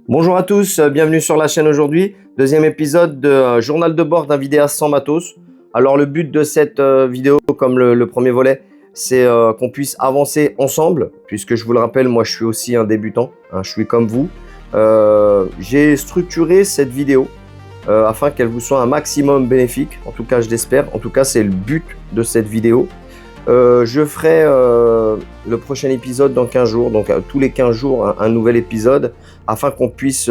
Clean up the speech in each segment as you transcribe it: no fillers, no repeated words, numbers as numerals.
Bonjour à tous, bienvenue sur la chaîne aujourd'hui. Deuxième épisode de journal de bord d'un vidéaste sans matos. Alors le but de cette vidéo, comme le premier volet, c'est qu'on puisse avancer ensemble, puisque je vous le rappelle, moi je suis aussi un débutant, hein, je suis comme vous. J'ai structuré cette vidéo afin qu'elle vous soit un maximum bénéfique, en tout cas je l'espère, en tout cas c'est le but de cette vidéo. Je ferai le prochain épisode dans 15 jours, donc tous les 15 jours un nouvel épisode, afin qu'on puisse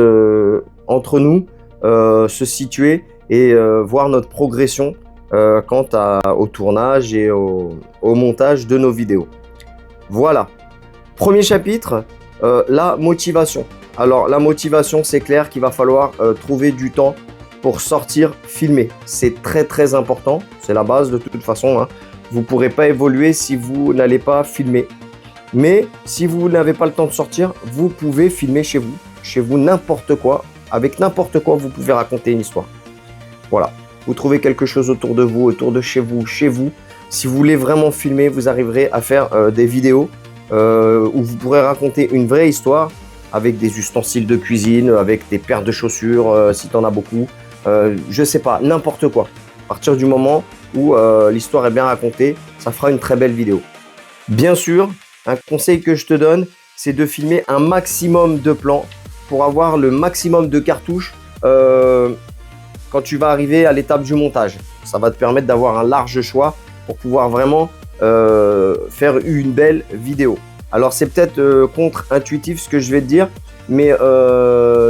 entre nous se situer et voir notre progression quant au tournage et au montage de nos vidéos. Voilà. Premier chapitre, la motivation. Alors la motivation, c'est clair qu'il va falloir trouver du temps pour sortir filmer. C'est très important, c'est la base de toute façon, hein. Vous ne pourrez pas évoluer si vous n'allez pas filmer. Mais si vous n'avez pas le temps de sortir, vous pouvez filmer chez vous n'importe quoi. Avec n'importe quoi, vous pouvez raconter une histoire. Voilà. Vous trouvez quelque chose autour de vous, autour de chez vous. Si vous voulez vraiment filmer, vous arriverez à faire des vidéos où vous pourrez raconter une vraie histoire avec des ustensiles de cuisine, avec des paires de chaussures, si tu en as beaucoup. Je sais pas, n'importe quoi. À partir du moment où l'histoire est bien racontée, ça fera une très belle vidéo. Bien sûr, un conseil que je te donne, c'est de filmer un maximum de plans pour avoir le maximum de cartouches quand tu vas arriver à l'étape du montage. Ça va te permettre d'avoir un large choix pour pouvoir vraiment faire une belle vidéo. Alors c'est peut-être contre-intuitif ce que je vais te dire, mais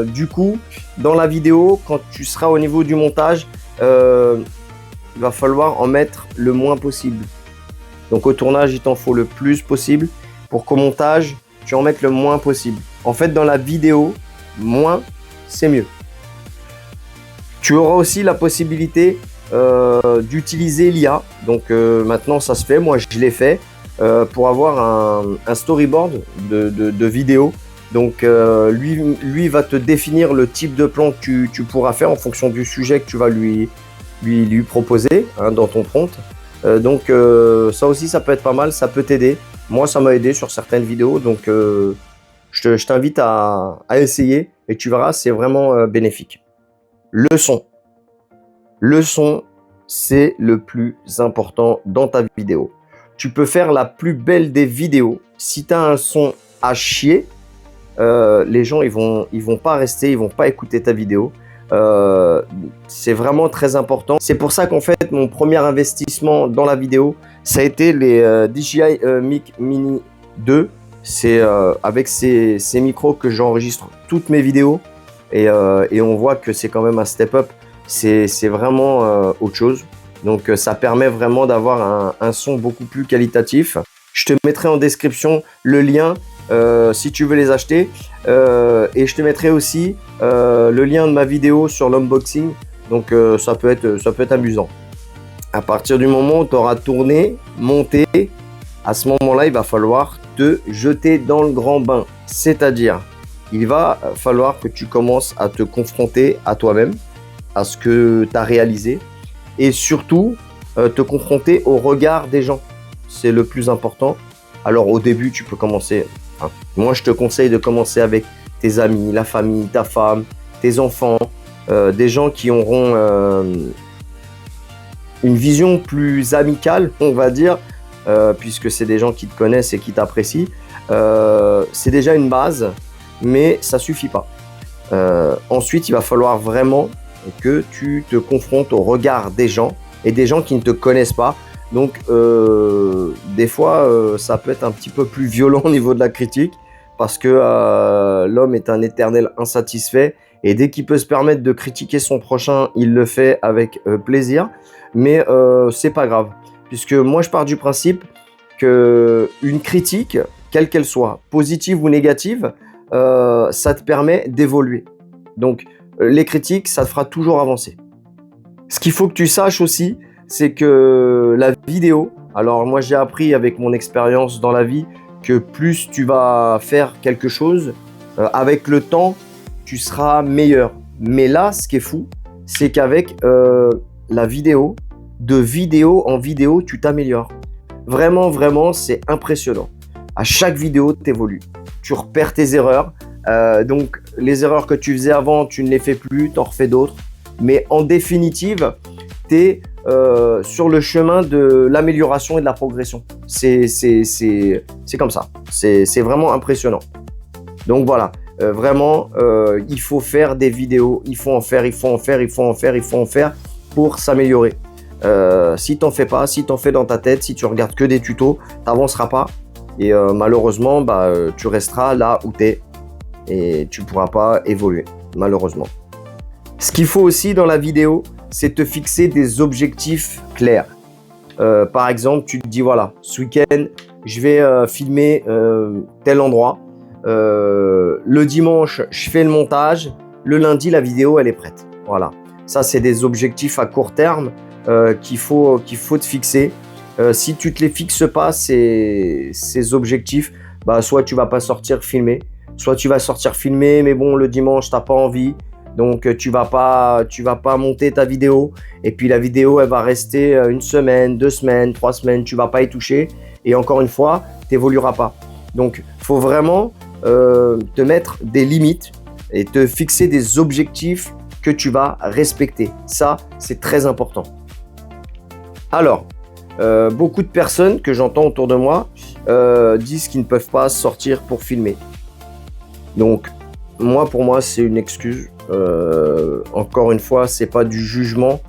du coup, dans la vidéo, quand tu seras au niveau du montage, il va falloir en mettre le moins possible. Donc au tournage, il t'en faut le plus possible pour qu'au montage, tu en mettes le moins possible. En fait, dans la vidéo, moins, c'est mieux. Tu auras aussi la possibilité d'utiliser l'IA. Donc maintenant, ça se fait. Moi, je l'ai fait pour avoir un storyboard de vidéo. Donc lui va te définir le type de plan que tu pourras faire en fonction du sujet que tu vas lui proposer dans ton prompt. Donc ça aussi, ça peut être pas mal, ça peut t'aider. Moi, ça m'a aidé sur certaines vidéos, donc je t'invite à essayer et tu verras, c'est vraiment bénéfique. Le son. Le son, c'est le plus important dans ta vidéo. Tu peux faire la plus belle des vidéos. Si tu as un son à chier, les gens, ils vont pas rester, ils vont pas écouter ta vidéo. C'est vraiment très important. C'est pour ça qu'en fait, mon premier investissement dans la vidéo, ça a été les DJI Mic Mini 2. C'est avec ces micros que j'enregistre toutes mes vidéos et on voit que c'est quand même un step up. C'est vraiment autre chose. Donc ça permet vraiment d'avoir un son beaucoup plus qualitatif. Je te mettrai en description le lien si tu veux les acheter et je te mettrai aussi le lien de ma vidéo sur l'unboxing, donc ça peut être amusant. À partir du moment où tu auras tourné, monté, à ce moment-là, il va falloir te jeter dans le grand bain, c'est-à-dire il va falloir que tu commences à te confronter à toi-même, à ce que tu as réalisé et surtout te confronter au regard des gens. C'est le plus important. Alors au début, tu peux commencer. Moi, je te conseille de commencer avec tes amis, la famille, ta femme, tes enfants, des gens qui auront une vision plus amicale, on va dire, puisque c'est des gens qui te connaissent et qui t'apprécient. C'est déjà une base, mais ça suffit pas. Ensuite, il va falloir vraiment que tu te confrontes au regard des gens et des gens qui ne te connaissent pas. Donc, des fois, ça peut être un petit peu plus violent au niveau de la critique parce que l'homme est un éternel insatisfait et dès qu'il peut se permettre de critiquer son prochain, il le fait avec plaisir. Mais c'est pas grave puisque moi, je pars du principe qu'une critique, quelle qu'elle soit, positive ou négative, ça te permet d'évoluer. Donc, les critiques, ça te fera toujours avancer. Ce qu'il faut que tu saches aussi, c'est que la vidéo, alors moi j'ai appris avec mon expérience dans la vie que plus tu vas faire quelque chose, avec le temps, tu seras meilleur. Mais là, ce qui est fou, c'est qu'avec la vidéo, de vidéo en vidéo, tu t'améliores. Vraiment, c'est impressionnant. À chaque vidéo, tu évolues. Tu repères tes erreurs. Donc, les erreurs que tu faisais avant, tu ne les fais plus, tu en refais d'autres. Mais en définitive, tu es sur le chemin de l'amélioration et de la progression. C'est comme ça. C'est vraiment impressionnant. Donc voilà, vraiment, il faut faire des vidéos. Il faut en faire pour s'améliorer. Si tu n'en fais pas, si tu en fais dans ta tête, si tu regardes que des tutos, tu n'avanceras pas. Et malheureusement, tu resteras là où tu es. Et tu ne pourras pas évoluer, malheureusement. Ce qu'il faut aussi dans la vidéo, c'est te fixer des objectifs clairs. Par exemple, tu te dis, voilà, ce week-end, je vais filmer tel endroit. Le dimanche, je fais le montage. Le lundi, la vidéo, elle est prête. Voilà. Ça, c'est des objectifs à court terme qu'il faut te fixer. Si tu ne te les fixes pas, ces objectifs, soit tu ne vas pas sortir filmer, soit tu vas sortir filmer, mais bon, le dimanche, tu n'as pas envie. Donc, tu vas pas monter ta vidéo. Et puis, la vidéo, elle va rester 1 semaine, 2 semaines, 3 semaines. Tu ne vas pas y toucher. Et encore une fois, tu n'évolueras pas. Donc, il faut vraiment te mettre des limites et te fixer des objectifs que tu vas respecter. Ça, c'est très important. Alors, beaucoup de personnes que j'entends autour de moi disent qu'ils ne peuvent pas sortir pour filmer. Donc, pour moi, c'est une excuse. Encore une fois, c'est pas du jugement.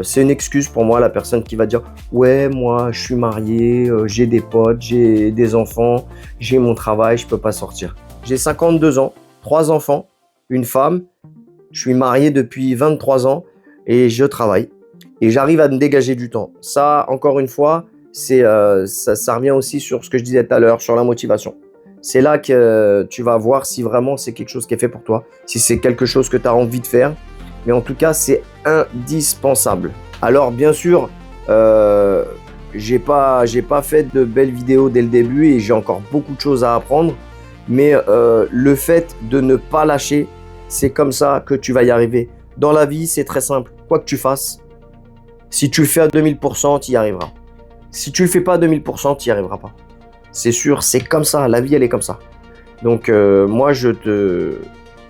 C'est une excuse pour moi, la personne qui va dire « Ouais, moi, je suis marié, j'ai des potes, j'ai des enfants, j'ai mon travail, je peux pas sortir. » J'ai 52 ans, 3 enfants, une femme. Je suis marié depuis 23 ans et je travaille. Et j'arrive à me dégager du temps. Ça, encore une fois, ça revient aussi sur ce que je disais tout à l'heure, sur la motivation. C'est là que tu vas voir si vraiment c'est quelque chose qui est fait pour toi, si c'est quelque chose que tu as envie de faire. Mais en tout cas, c'est indispensable. Alors, bien sûr, j'ai pas fait de belles vidéos dès le début et j'ai encore beaucoup de choses à apprendre. Mais le fait de ne pas lâcher, c'est comme ça que tu vas y arriver. Dans la vie, c'est très simple. Quoi que tu fasses, si tu le fais à 2000%, tu y arriveras. Si tu le fais pas à 2000%, tu n'y arriveras pas. C'est sûr, c'est comme ça. La vie, elle est comme ça. Donc, moi, je te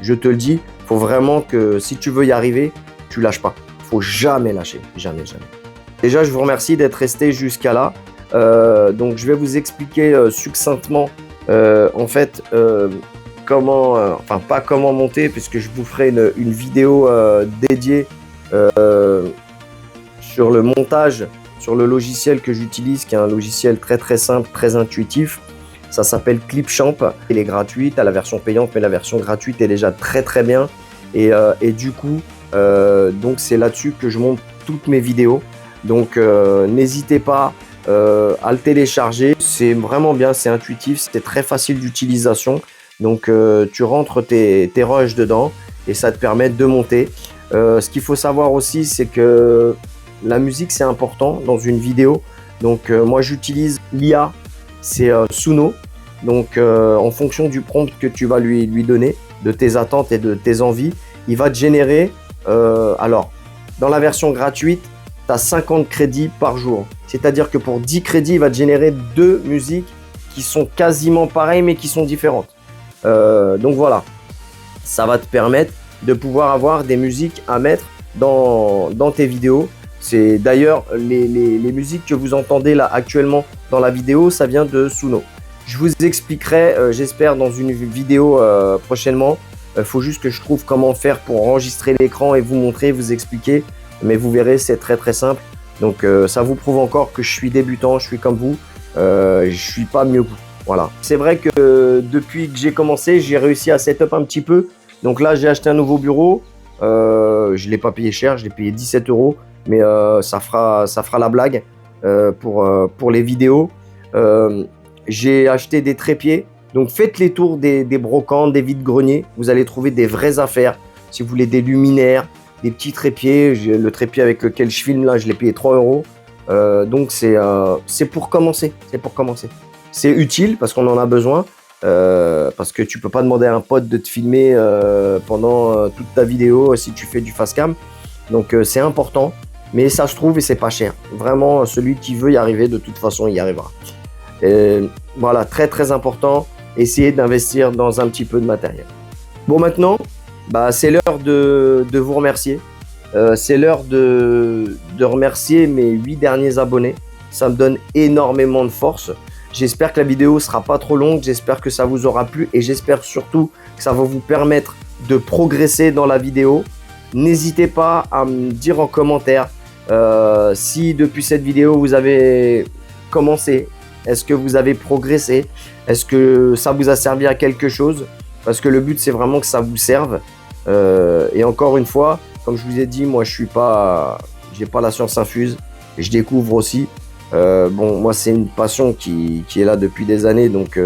le dis, il faut vraiment que si tu veux y arriver, tu lâches pas. Il ne faut jamais lâcher. Jamais, jamais. Déjà, je vous remercie d'être resté jusqu'à là. Donc, je vais vous expliquer succinctement, en fait, pas comment monter, puisque je vous ferai une vidéo dédiée sur le montage, sur le logiciel que j'utilise, qui est un logiciel très très simple, très intuitif. Ça s'appelle Clipchamp. Il est gratuit, tu as la version payante, mais la version gratuite est déjà très très bien. Et du coup, donc c'est là-dessus que je monte toutes mes vidéos. Donc n'hésitez pas à le télécharger. C'est vraiment bien, c'est intuitif, c'est très facile d'utilisation. Donc tu rentres tes rushs dedans et ça te permet de monter. Ce qu'il faut savoir aussi, c'est que la musique, c'est important dans une vidéo. Donc, moi, j'utilise l'IA, c'est Suno. Donc, en fonction du prompt que tu vas lui donner, de tes attentes et de tes envies, il va te générer, alors, dans la version gratuite, tu as 50 crédits par jour. C'est-à-dire que pour 10 crédits, il va te générer 2 musiques qui sont quasiment pareilles, mais qui sont différentes. Donc, voilà. Ça va te permettre de pouvoir avoir des musiques à mettre dans tes vidéos. C'est d'ailleurs les musiques que vous entendez là actuellement dans la vidéo, ça vient de Suno. Je vous expliquerai, j'espère, dans une vidéo prochainement. Il faut juste que je trouve comment faire pour enregistrer l'écran et vous montrer, vous expliquer. Mais vous verrez, c'est très très simple. Donc ça vous prouve encore que je suis débutant, je suis comme vous. Je suis pas mieux que vous. Voilà. C'est vrai que depuis que j'ai commencé, j'ai réussi à setup un petit peu. Donc là, j'ai acheté un nouveau bureau. Je ne l'ai pas payé cher, je l'ai payé 17 €. Mais ça fera la blague pour les vidéos. J'ai acheté des trépieds. Donc faites les tours des brocantes, des vides-greniers. Vous allez trouver des vraies affaires. Si vous voulez des luminaires, des petits trépieds. Le trépied avec lequel je filme là, je l'ai payé 3 €. Donc c'est pour commencer. C'est utile parce qu'on en a besoin. Parce que tu peux pas demander à un pote de te filmer pendant toute ta vidéo si tu fais du face cam. Donc c'est important. Mais ça se trouve et c'est pas cher. Vraiment, celui qui veut y arriver, de toute façon, il y arrivera. Voilà, très très important. essayer d'investir dans un petit peu de matériel. Bon, maintenant, c'est l'heure de vous remercier. C'est l'heure de remercier mes 8 derniers abonnés. Ça me donne énormément de force. J'espère que la vidéo sera pas trop longue. J'espère que ça vous aura plu et j'espère surtout que ça va vous permettre de progresser dans la vidéo. N'hésitez pas à me dire en commentaire si depuis cette vidéo vous avez commencé. Est-ce que vous avez progressé? Est-ce que ça vous a servi à quelque chose? Parce que le but, c'est vraiment que ça vous serve. Et encore une fois, comme je vous ai dit, moi, j'ai pas la science infuse. Et je découvre aussi. Bon, moi, c'est une passion qui est là depuis des années. Donc,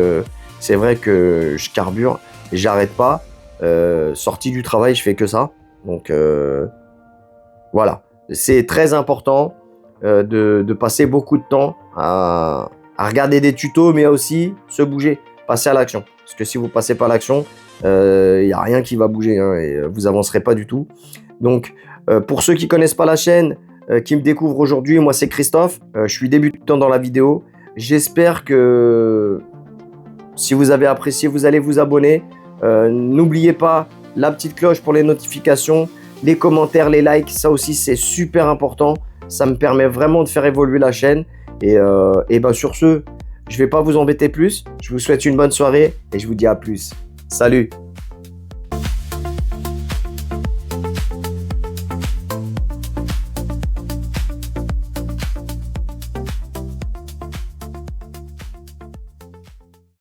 c'est vrai que je carbure et j'arrête pas. Sorti du travail, je fais que ça. Donc, voilà. C'est très important de passer beaucoup de temps à regarder des tutos, mais aussi se bouger, passer à l'action. Parce que si vous ne passez pas à l'action, il n'y a rien qui va bouger hein, et vous avancerez pas du tout. Donc, pour ceux qui ne connaissent pas la chaîne, qui me découvrent aujourd'hui, moi c'est Christophe, je suis débutant dans la vidéo. J'espère que si vous avez apprécié, vous allez vous abonner. N'oubliez pas la petite cloche pour les notifications, les commentaires, les likes, ça aussi c'est super important. Ça me permet vraiment de faire évoluer la chaîne. Et sur ce, je ne vais pas vous embêter plus. Je vous souhaite une bonne soirée et je vous dis à plus. Salut!